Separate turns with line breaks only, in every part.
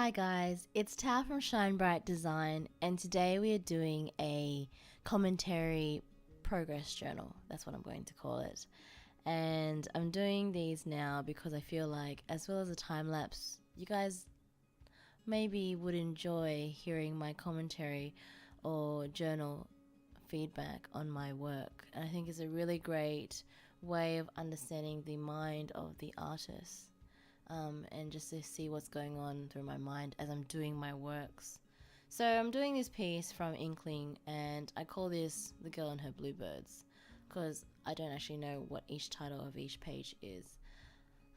Hi guys, it's Tao from Shine Bright Design, and today we are doing a commentary progress journal. That's what I'm going to call it. And I'm doing these now because I feel like, as well as a time lapse, you guys maybe would enjoy hearing my commentary or journal feedback on my work. And I think it's a really great way of understanding the mind of the artist. And just to see what's going on through my mind as I'm doing my works. So I'm doing this piece from Inkling, and I call this The Girl and Her Bluebirds because I don't actually know what each title of each page is.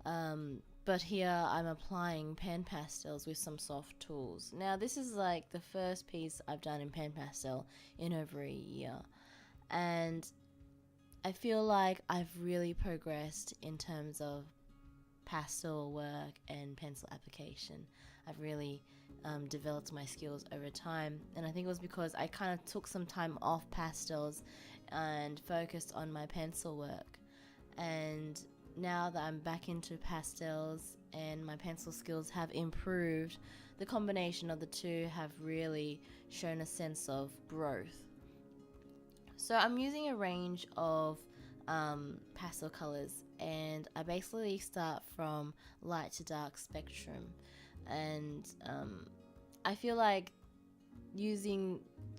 But here I'm applying pen pastels with some soft tools. Now this is like the first piece I've done in pen pastel in over a year, and I feel like I've really progressed in terms of pastel work and pencil application. I've really developed my skills over time, and I think it was because I kind of took some time off pastels and focused on my pencil work. And now that I'm back into pastels and my pencil skills have improved, the combination of the two have really shown a sense of growth. So I'm using a range of pastel colors, and I basically start from light to dark spectrum, and I feel like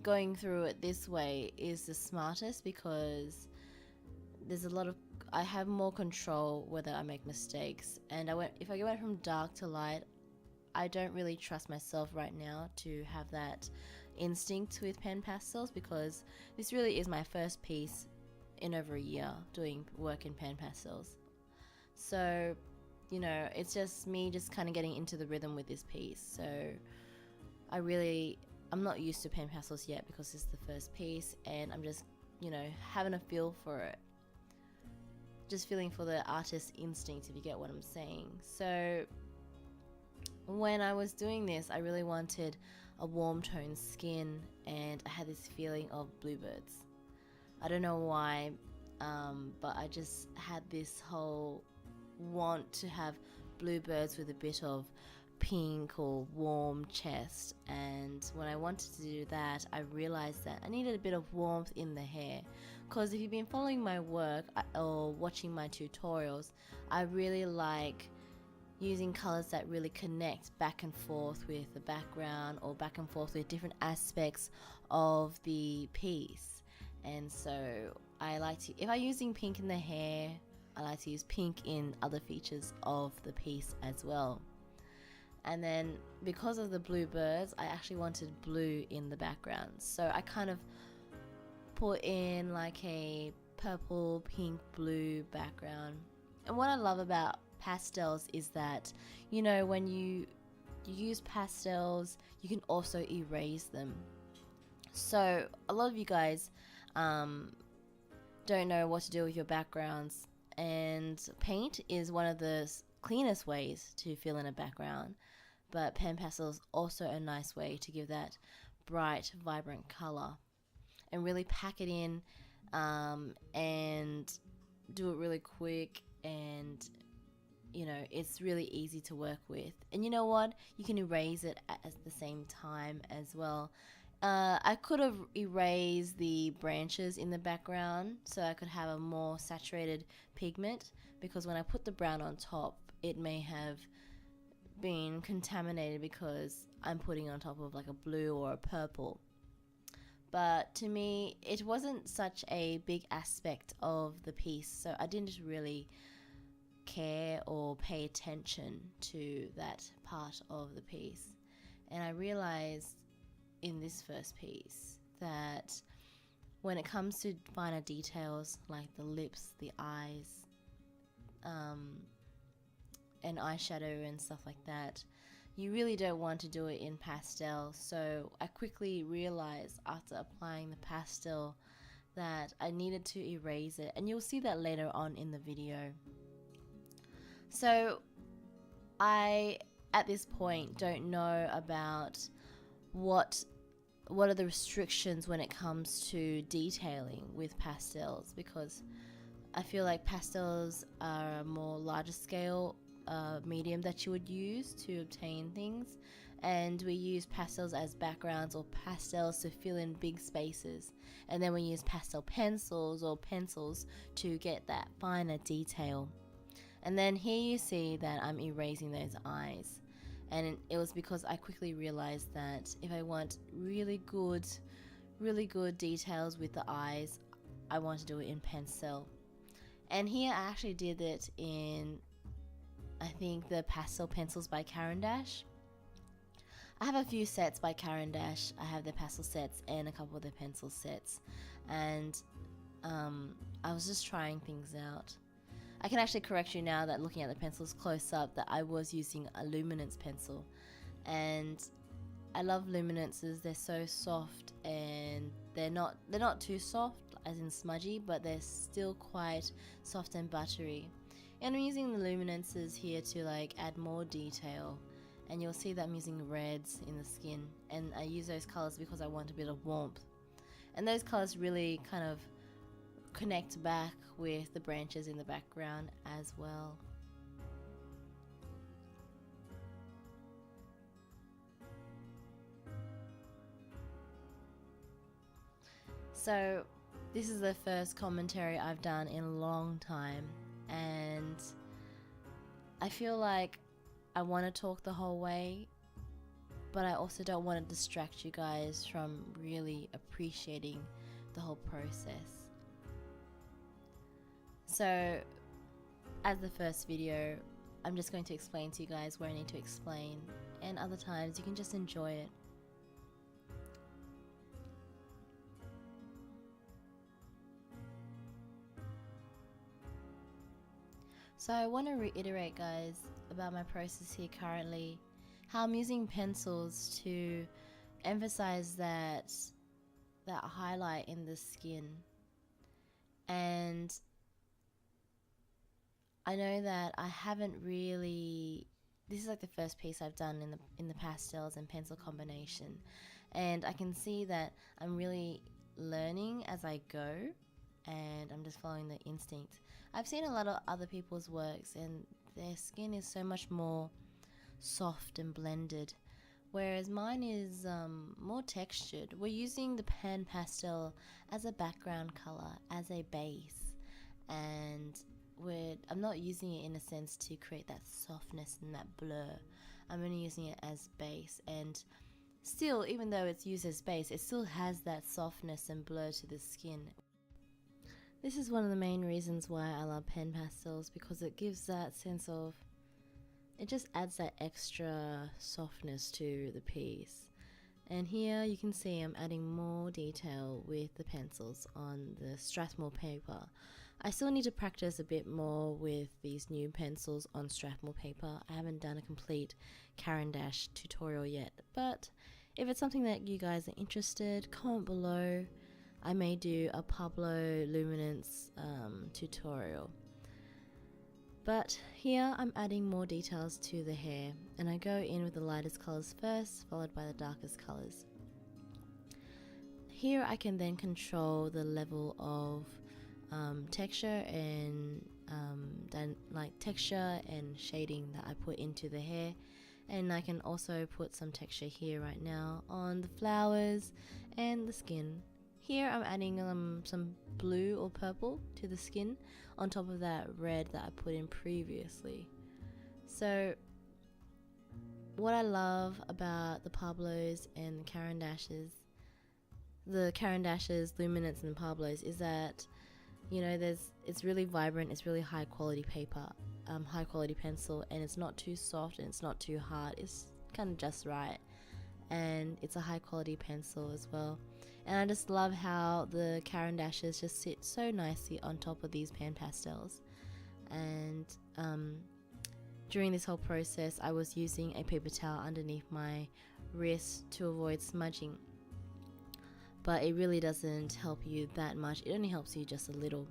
going through it this way is the smartest because I have more control whether I make mistakes. And if I went from dark to light, I don't really trust myself right now to have that instinct with pen pastels, because this really is my first piece in over a year doing work in pen pastels. So, it's just me just kind of getting into the rhythm with this piece. So I'm not used to pen pastels yet because this is the first piece, and I'm just, having a feel for it. Just feeling for the artist's instinct, if you get what I'm saying. So when I was doing this, I really wanted a warm toned skin, and I had this feeling of bluebirds. I don't know why, but I just had this whole want to have bluebirds with a bit of pink or warm chest. And when I wanted to do that, I realized that I needed a bit of warmth in the hair, because if you've been following my work or watching my tutorials, I really like using colors that really connect back and forth with the background or back and forth with different aspects of the piece. And so if I'm using pink in the hair, I like to use pink in other features of the piece as well. And then because of the bluebirds, I actually wanted blue in the background. So I kind of put in like a purple, pink, blue background. And what I love about pastels is that, when you use pastels, you can also erase them. So a lot of you guys don't know what to do with your backgrounds, and paint is one of the cleanest ways to fill in a background, but pen pastel is also a nice way to give that bright, vibrant color and really pack it in, and do it really quick, and it's really easy to work with. And you know what, you can erase it at the same time as well. I could have erased the branches in the background so I could have a more saturated pigment, because when I put the brown on top, it may have been contaminated because I'm putting on top of like a blue or a purple. But to me, it wasn't such a big aspect of the piece, so I didn't really care or pay attention to that part of the piece. And I realized in this first piece that when it comes to finer details like the lips, the eyes, and eyeshadow and stuff like that, you really don't want to do it in pastel. So I quickly realized after applying the pastel that I needed to erase it, and you'll see that later on in the video. So I, at this point, don't know about what are the restrictions when it comes to detailing with pastels, because I feel like pastels are a more larger scale medium that you would use to obtain things, and we use pastels as backgrounds or pastels to fill in big spaces, and then we use pastel pencils or pencils to get that finer detail. And then here you see that I'm erasing those eyes, and it was because I quickly realized that if I want really good details with the eyes, I want to do it in pencil. And here I actually did it in, I think, the pastel pencils by Caran. I have a few sets by Caran. I have the pastel sets and a couple of the pencil sets, and I was just trying things out. I can actually correct you now that looking at the pencils close up that I was using a Luminance pencil, and I love Luminances. They're so soft, and they're not too soft as in smudgy, but they're still quite soft and buttery. And I'm using the Luminances here to like add more detail, and you'll see that I'm using reds in the skin, and I use those colors because I want a bit of warmth, and those colors really kind of connect back with the branches in the background as well. So this is the first commentary I've done in a long time, and I feel like I want to talk the whole way, but I also don't want to distract you guys from really appreciating the whole process. So as the first video, I'm just going to explain to you guys where I need to explain, and other times you can just enjoy it. So I want to reiterate, guys, about my process here currently, how I'm using pencils to emphasize that highlight in the skin. And I know that I haven't really, this is like the first piece I've done in the pastels and pencil combination, and I can see that I'm really learning as I go, and I'm just following the instinct. I've seen a lot of other people's works, and their skin is so much more soft and blended, whereas mine is more textured. We're using the pan pastel as a background color, as a base, and I'm not using it in a sense to create that softness and that blur. I'm only using it as base, and still, even though it's used as base, it still has that softness and blur to the skin. This is one of the main reasons why I love pen pastels, because it gives that sense of, it just adds that extra softness to the piece. And here you can see I'm adding more detail with the pencils on the Strathmore paper. I still need to practice a bit more with these new pencils on Strathmore paper. I haven't done a complete Caran tutorial yet, but if it's something that you guys are interested, comment below. I may do a Pablo Luminance tutorial. But here I'm adding more details to the hair, and I go in with the lightest colors first, followed by the darkest colors. Here I can then control the level of texture and texture and shading that I put into the hair, and I can also put some texture here right now on the flowers and the skin. Here I'm adding some blue or purple to the skin on top of that red that I put in previously. So what I love about the Pablos and the Caran Luminance and the Pablos is that, you know, it's really vibrant, it's really high quality paper, high quality pencil, and it's not too soft and it's not too hard, it's kind of just right, and it's a high quality pencil as well. And I just love how the Caran just sit so nicely on top of these pan pastels. And during this whole process I was using a paper towel underneath my wrist to avoid smudging, but it really doesn't help you that much, it only helps you just a little.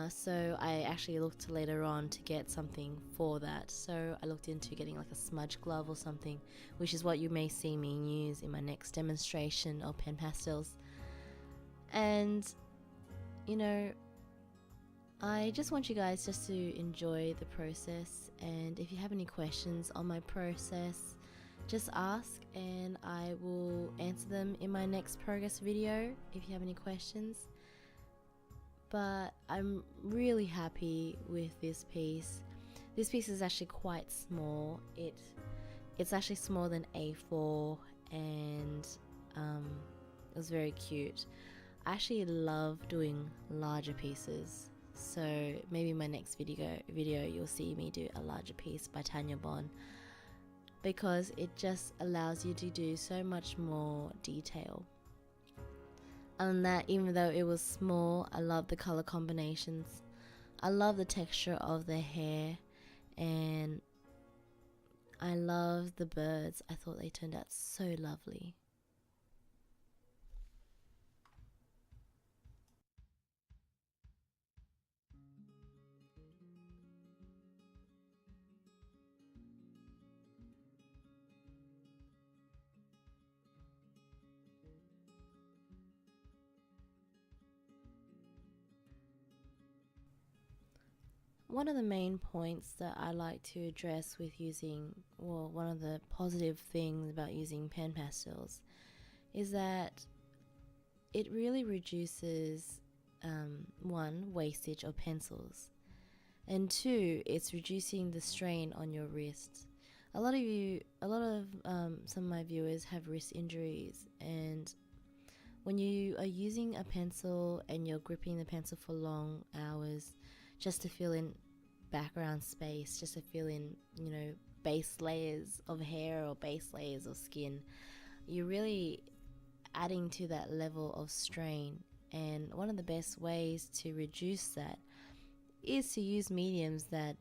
So I actually looked later on to get something for that, so I looked into getting like a smudge glove or something, which is what you may see me use in my next demonstration of pen pastels. And you know, I just want you guys just to enjoy the process, and if you have any questions on my process, just ask and I will answer them in my next progress video if you have any questions. But I'm really happy with this piece. This piece is actually quite small. It's actually smaller than A4, and it was very cute. I actually love doing larger pieces, so maybe in my next video you'll see me do a larger piece by Tanya Bond, because it just allows you to do so much more detail. And that, even though it was small, I love the color combinations, I love the texture of the hair, and I love the birds. I thought they turned out so lovely. One of the main points that I like to address with using, well, one of the positive things about using pen pastels is that it really reduces, one, wastage of pencils, and two, it's reducing the strain on your wrists. Some of my viewers have wrist injuries, and when you are using a pencil and you're gripping the pencil for long hours just to fill in background space, just to fill in, base layers of hair or base layers of skin, you're really adding to that level of strain. And one of the best ways to reduce that is to use mediums that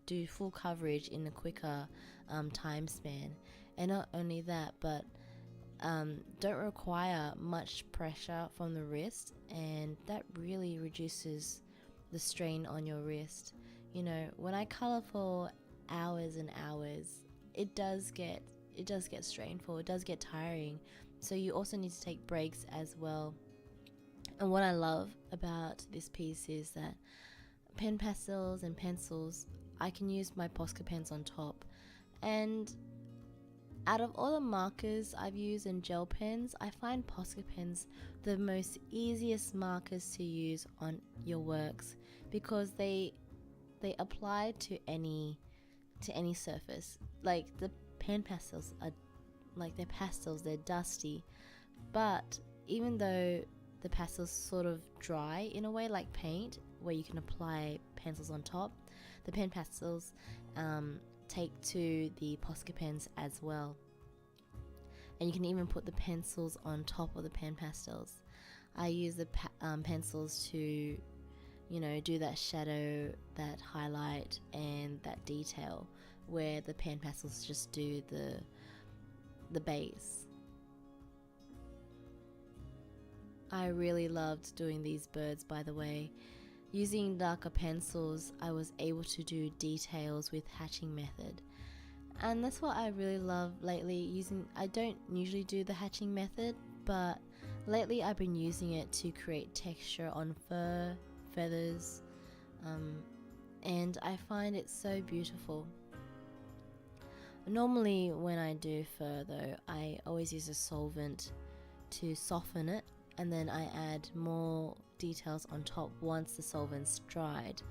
do full coverage in a quicker time span. And not only that, but don't require much pressure from the wrist, and that really reduces the strain on your wrist. When I color for hours and hours, it does get strainful, it does get tiring, so you also need to take breaks as well. And what I love about this piece is that pen pastels and pencils, I can use my Posca pens on top, and out of all the markers I've used and gel pens, I find Posca pens the most easiest markers to use on your works, because they apply to any surface. Like the pen pastels are like, they're pastels, they're dusty, but even though the pastels sort of dry in a way like paint, where you can apply pencils on top, the pen pastels take to the Posca pens as well, and you can even put the pencils on top of the pen pastels. I use the pencils to do that shadow, that highlight, and that detail, where the pen pastels just do the base. I really loved doing these birds, by the way. Using darker pencils, I was able to do details with hatching method, and that's what I really love lately. I don't usually do the hatching method, but lately I've been using it to create texture on fur, feathers, and I find it so beautiful. Normally when I do fur though, I always use a solvent to soften it, and then I add more details on top once the solvent's dried.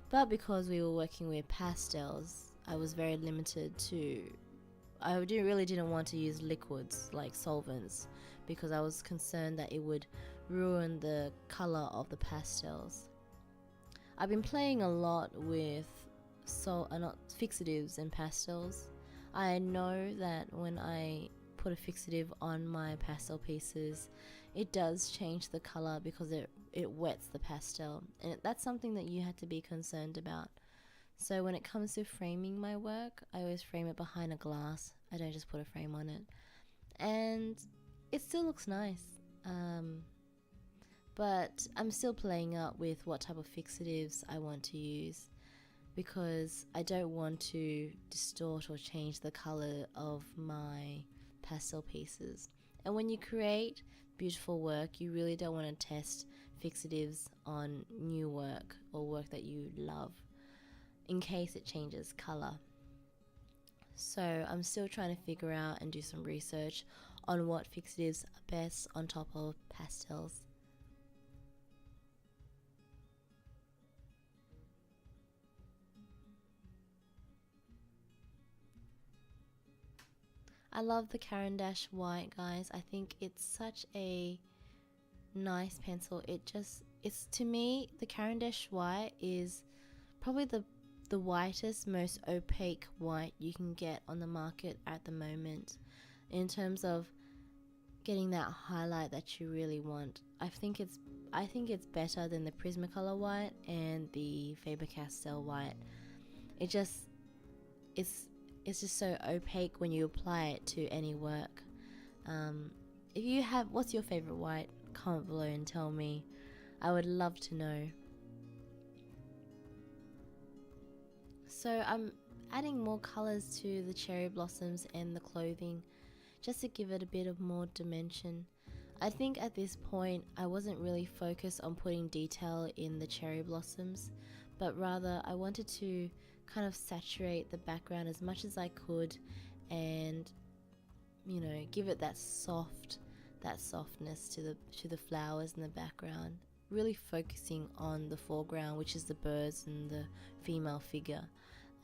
But because we were working with pastels, I was very limited to, I really didn't want to use liquids like solvents, because I was concerned that it would ruin the color of the pastels. I've been playing a lot with fixatives and pastels. I know that when I put a fixative on my pastel pieces, it does change the color because it wets the pastel, and that's something that you have to be concerned about. So when it comes to framing my work, I always frame it behind a glass. I don't just put a frame on it, and it still looks nice. But I'm still playing up with what type of fixatives I want to use, because I don't want to distort or change the color of my pastel pieces. And when you create beautiful work, you really don't want to test fixatives on new work or work that you love, in case it changes color. So I'm still trying to figure out and do some research on what fixatives are best on top of pastels. I love the Caran white, guys. I think it's such a nice pencil. It's to me, the Caran white is probably the whitest, most opaque white you can get on the market at the moment in terms of getting that highlight that you really want. I think it's better than the Prismacolor white and the Faber-Castell white. It's just so opaque when you apply it to any work. If you have, what's your favorite white? Comment below and tell me. I would love to know. So I'm adding more colors to the cherry blossoms and the clothing just to give it a bit of more dimension. I think at this point I wasn't really focused on putting detail in the cherry blossoms, but rather I wanted to kind of saturate the background as much as I could and, you know, give it that softness to the flowers in the background, really focusing on the foreground, which is the birds and the female figure,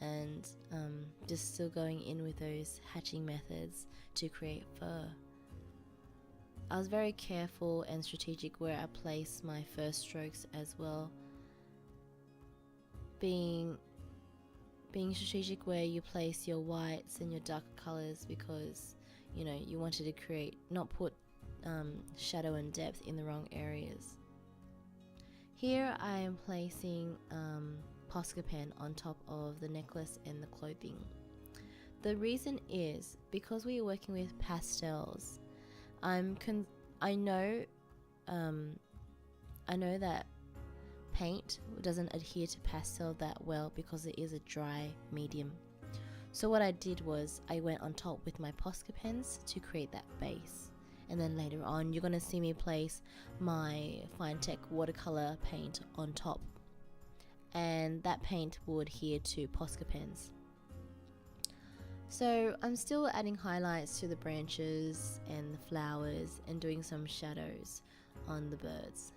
and just still going in with those hatching methods to create fur. I was very careful and strategic where I placed my first strokes as well, being strategic where you place your whites and your darker colors, because you know you wanted to not put shadow and depth in the wrong areas. Here I am placing Posca Pen on top of the necklace and the clothing. The reason is because we are working with pastels. I know that paint doesn't adhere to pastel that well because it is a dry medium. So what I did was I went on top with my Posca Pens to create that base, and then later on you're going to see me place my Finetec watercolor paint on top, and that paint will adhere to Posca Pens. So I'm still adding highlights to the branches and the flowers and doing some shadows on the birds.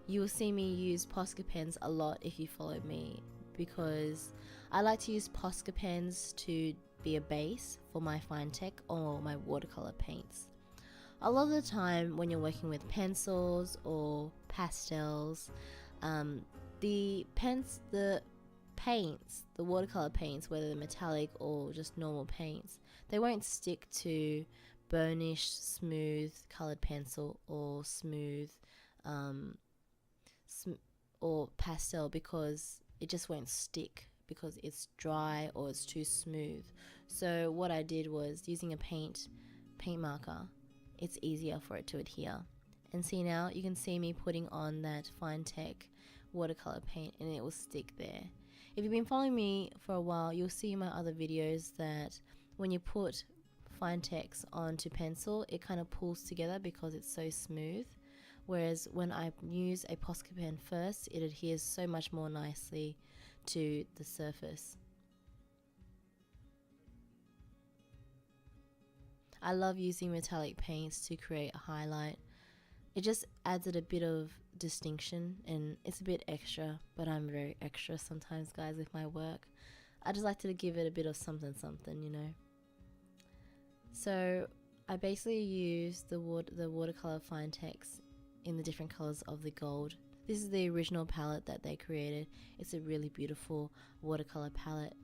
You will see me use Posca Pens a lot if you follow me, because I like to use Posca Pens to be a base for my Finetec or my watercolor paints. A lot of the time when you're working with pencils or pastels, the watercolor paints, whether they're metallic or just normal paints, they won't stick to burnished, smooth colored pencil or smooth or pastel, because it just won't stick because it's dry or it's too smooth. So what I did was, using a paint marker, it's easier for it to adhere. And see, now you can see me putting on that Finetec watercolor paint and it will stick there. If you've been following me for a while, you'll see in my other videos that when you put Finetecs onto pencil, it kind of pulls together because it's so smooth. Whereas when I use a Posca Pen first, it adheres so much more nicely to the surface. I love using metallic paints to create a highlight. It just adds it a bit of distinction, and it's a bit extra, but I'm very extra sometimes, guys, with my work. I just like to give it a bit of something, you know. So I basically use the watercolor Finetecs in the different colors of the gold. This is the original palette that they created. It's a really beautiful watercolor palette,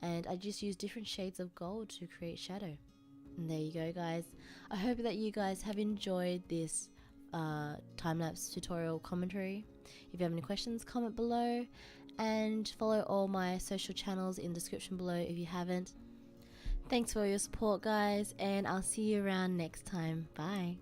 and I just use different shades of gold to create shadow. And there you go, guys. I hope that you guys have enjoyed this time-lapse tutorial commentary. If you have any questions, comment below, and follow all my social channels in the description below if you haven't. Thanks for your support, guys, and I'll see you around next time. Bye.